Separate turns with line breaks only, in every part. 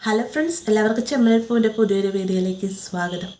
Hello friends, എല്ലാവർക്കും ചെമ്പനപ്പൂവിൻ്റെ പുതിയൊരു വീഡിയോയിലേക്ക് സ്വാഗതം.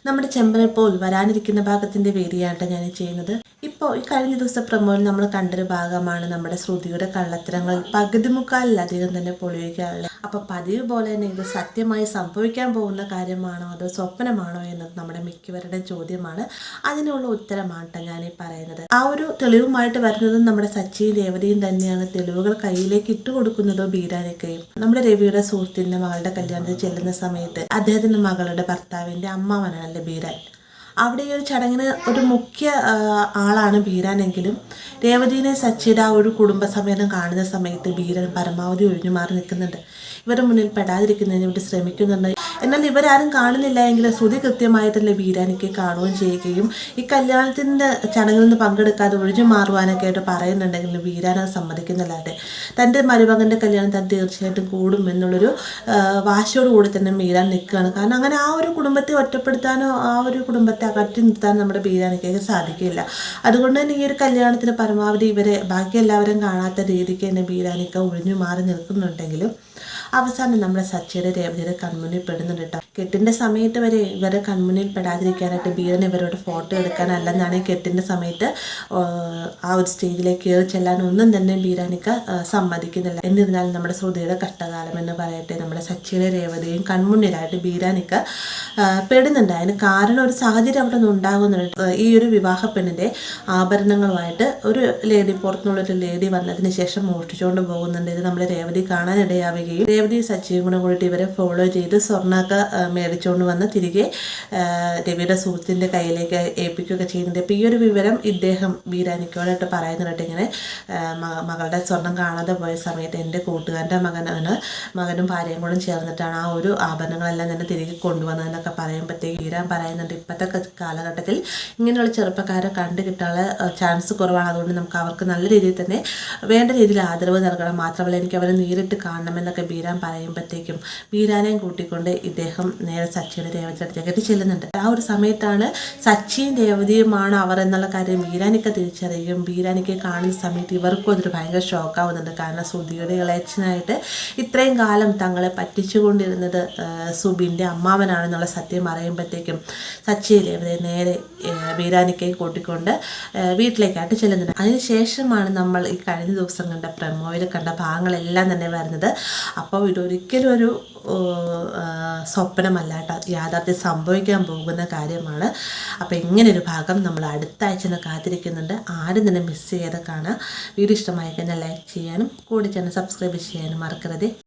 നമ്മുടെ ചെമ്പനപ്പൂവിൽ വരാനിരിക്കുന്ന ഭാഗത്തിൻ്റെ വീഡിയോയാണ് ഞാൻ ചെയ്യുന്നത്. ഇപ്പോൾ ഈ കഴിഞ്ഞ ദിവസം പ്രമോയിൽ നമ്മൾ കണ്ടൊരു ഭാഗമാണ് നമ്മുടെ ശ്രുതിയുടെ കള്ളത്തരങ്ങൾ പകുതി മുക്കാലിലധികം തന്നെ പൊളിയിക്കാറുള്ളത്. അപ്പോൾ പതിവ് പോലെ തന്നെ ഇത് സത്യമായി സംഭവിക്കാൻ പോകുന്ന കാര്യമാണോ അതോ സ്വപ്നമാണോ എന്നത് നമ്മുടെ മിക്കവരുടെ ചോദ്യമാണ്. അതിനുള്ള ഉത്തരമാണ് ഞാനീ പറയുന്നത്. ആ ഒരു തെളിവുമായിട്ട് വരുന്നതും നമ്മുടെ സച്ചിയും രേവതിയും തന്നെയാണ്. തെളിവുകൾ കയ്യിലേക്ക് ഇട്ടുകൊടുക്കുന്നതോ ബീരാനിക്കയും. നമ്മുടെ രവിയുടെ സുഹൃത്തിൻ്റെ മകളുടെ കല്യാണത്തിൽ ചെല്ലുന്ന സമയത്ത് അദ്ദേഹത്തിൻ്റെ മകളുടെ ഭർത്താവിൻ്റെ അമ്മാവനാണല്ലേ ബീരാൻ. അവിടെ ഈ ഒരു ചടങ്ങിന് ഒരു മുഖ്യ ആളാണ് ബീരാനെങ്കിലും രേവതിനെ സച്ചിയുടെ ആ ഒരു കുടുംബസമേതം കാണുന്ന സമയത്ത് ബീരാൻ പരമാവധി ഒഴിഞ്ഞു മാറി നിൽക്കുന്നുണ്ട്. ഇവരുടെ മുന്നിൽ പെടാതിരിക്കുന്നതിന് വേണ്ടി ശ്രമിക്കുന്നുണ്ട്. എന്നാൽ ഇവരാരും കാണുന്നില്ല എങ്കിൽ ശ്രുതി കൃത്യമായിട്ടല്ലേ ബീരാനിക്ക് കാണുകയും ചെയ്യുകയും ഈ കല്യാണത്തിൻ്റെ ചടങ്ങിൽ നിന്ന് പങ്കെടുക്കാതെ ഒഴിഞ്ഞു മാറുവാനൊക്കെ ആയിട്ട് പറയുന്നുണ്ടെങ്കിലും ബീരാനത് സമ്മതിക്കുന്നില്ലാതെ തൻ്റെ മരുമകൻ്റെ കല്യാണം താൻ തീർച്ചയായിട്ടും കൂടും എന്നുള്ളൊരു വാശിയോടുകൂടി തന്നെ ബീരാൻ നിൽക്കുകയാണ്. കാരണം അങ്ങനെ ആ ഒരു കുടുംബത്തെ ഒറ്റപ്പെടുത്താനോ ആ ഒരു കുടുംബത്തെ അകറ്റി നിർത്താൻ നമ്മുടെ ബീരാനിക്ക് സാധിക്കില്ല. അതുകൊണ്ട് തന്നെ ഈ ഒരു കല്യാണത്തിന് പരമാവധി ഇവരെ ബാക്കി എല്ലാവരും കാണാത്ത രീതിക്ക് തന്നെ ബീരാനിക്ക ഒഴിഞ്ഞു മാറി നിൽക്കുന്നുണ്ടെങ്കിലും അവസാനം നമ്മുടെ സച്ചിയുടെ രേവതിയുടെ കൺമുന്നിൽ പെടുന്നുണ്ട് കേട്ടോ. കെട്ടിൻ്റെ സമയത്ത് വരെ ഇവരെ കൺമുന്നിൽ പെടാതിരിക്കാനായിട്ട് ബീരൻ ഇവരോട് ഫോട്ടോ എടുക്കാനല്ലെന്നാണ് കെട്ടിൻ്റെ സമയത്ത് ആ ഒരു സ്റ്റേജിലേക്ക് കയറി ചെല്ലാൻ ഒന്നും തന്നെ ബീരാനിക്ക സമ്മതിക്കുന്നില്ല. എന്നിരുന്നാലും നമ്മുടെ ശ്രുതിയുടെ കഷ്ടകാലം എന്ന് പറയട്ടെ, നമ്മുടെ സച്ചിയുടെ രേവതിയും കൺമുന്നിലായിട്ട് ബീരാനിക്ക പെടുന്നുണ്ട്. അതിന് കാരണം ഒരു സാഹചര്യം അവിടെ നിന്ന് ഉണ്ടാകുന്നുണ്ട്. ഈ ഒരു വിവാഹ പെണ്ണിൻ്റെ ആഭരണങ്ങളുമായിട്ട് ഒരു ലേഡി, പുറത്തുനിന്നുള്ളൊരു ലേഡി വന്നതിന് ശേഷം മോഷ്ടിച്ചുകൊണ്ട് പോകുന്നുണ്ട്. ഇത് നമ്മുടെ രേവതി കാണാനിടയാവുകയും രേവതി സച്ചിയും കൂടെ കൂടിയിട്ട് ഇവരെ ഫോളോ ചെയ്ത് സ്വർണ്ണമൊക്കെ മേടിച്ചുകൊണ്ട് വന്ന് തിരികെ രവിയുടെ സുഹൃത്തിൻ്റെ കയ്യിലേക്ക് ഏൽപ്പിക്കുകയൊക്കെ ചെയ്യുന്നുണ്ട്. അപ്പോൾ ഈ ഒരു വിവരം ഇദ്ദേഹം ബീരാനിക്കോടായിട്ട് പറയുന്നുണ്ട്. ഇങ്ങനെ മകളുടെ സ്വർണം കാണാതെ പോയ സമയത്ത് എൻ്റെ കൂട്ടുകാരൻ്റെ മകനും ഭാര്യയും കൂടെ ചേർന്നിട്ടാണ് ആ ഒരു ആഭരണങ്ങളെല്ലാം തന്നെ തിരികെ കൊണ്ടുവന്നതെന്നൊക്കെ പറയുമ്പോഴത്തേക്ക് ബീരാൻ പറയുന്നുണ്ട്, ഇപ്പോഴത്തെ കാലഘട്ടത്തിൽ ഇങ്ങനെയുള്ള ചെറുപ്പക്കാരെ കണ്ടു കിട്ടാനുള്ള ചാൻസ് കുറവാണ്. അതുകൊണ്ട് നമുക്ക് അവർക്ക് നല്ല രീതിയിൽ തന്നെ വേണ്ട രീതിയിൽ ആദരവ് നൽകണം. മാത്രമല്ല എനിക്ക് അവരെ നേരിട്ട് കാണണമെന്നൊക്കെ ബീരാൻ പറയുമ്പോഴത്തേക്കും ബീരാനെയും കൂട്ടിക്കൊണ്ട് ഇദ്ദേഹം നേരെ സച്ചിയുടെ രേവതിയുടെ അടുത്തേക്ക് ചെല്ലുന്നുണ്ട്. ആ ഒരു സമയത്താണ് സച്ചിയും രേവതിയുമാണ് അവർ എന്നുള്ള കാര്യം ബീരാനിക്ക തിരിച്ചറിയുകയും ബീരാനിക്ക് കാണുന്ന സമയത്ത് ഇവർക്കും അതൊരു ഭയങ്കര ഷോക്കാവുന്നുണ്ട്. കാരണം ശ്രുതിയുടെ ഇളയച്ചനായിട്ട് ഇത്രയും കാലം തങ്ങളെ പറ്റിച്ചുകൊണ്ടിരുന്നത് സുബിൻ്റെ അമ്മാവനാണെന്നുള്ള സത്യം അറിയുമ്പോഴത്തേക്കും സച്ചി രേവതിയെ നേരെ ബീരാനിക്കയെ കൂട്ടിക്കൊണ്ട് വീട്ടിലേക്കായിട്ട് ചെല്ലുന്നുണ്ട്. അതിനുശേഷമാണ് നമ്മൾ ഈ കഴിഞ്ഞ ദിവസം കണ്ട പ്രമോയിൽ കണ്ട ഭാഗങ്ങളെല്ലാം തന്നെ വരുന്നത്. അപ്പോൾ ഇതൊരിക്കലും ഒരു സ്വപ്നമല്ല കേട്ടോ, യാഥാർത്ഥ്യം സംഭവിക്കാൻ പോകുന്ന കാര്യമാണ്. അപ്പോൾ ഇങ്ങനൊരു ഭാഗം നമ്മൾ അടുത്ത ആഴ്ച കാത്തിരിക്കുന്നുണ്ട്. ആരും തന്നെ മിസ് ചെയ്യാതെ കാണാം. വീഡിയോ ഇഷ്ടമായി കഴിഞ്ഞാൽ ലൈക്ക് ചെയ്യാനും കൂടി ചാനൽ സബ്സ്ക്രൈബ് ചെയ്യാനും മറക്കരുത്.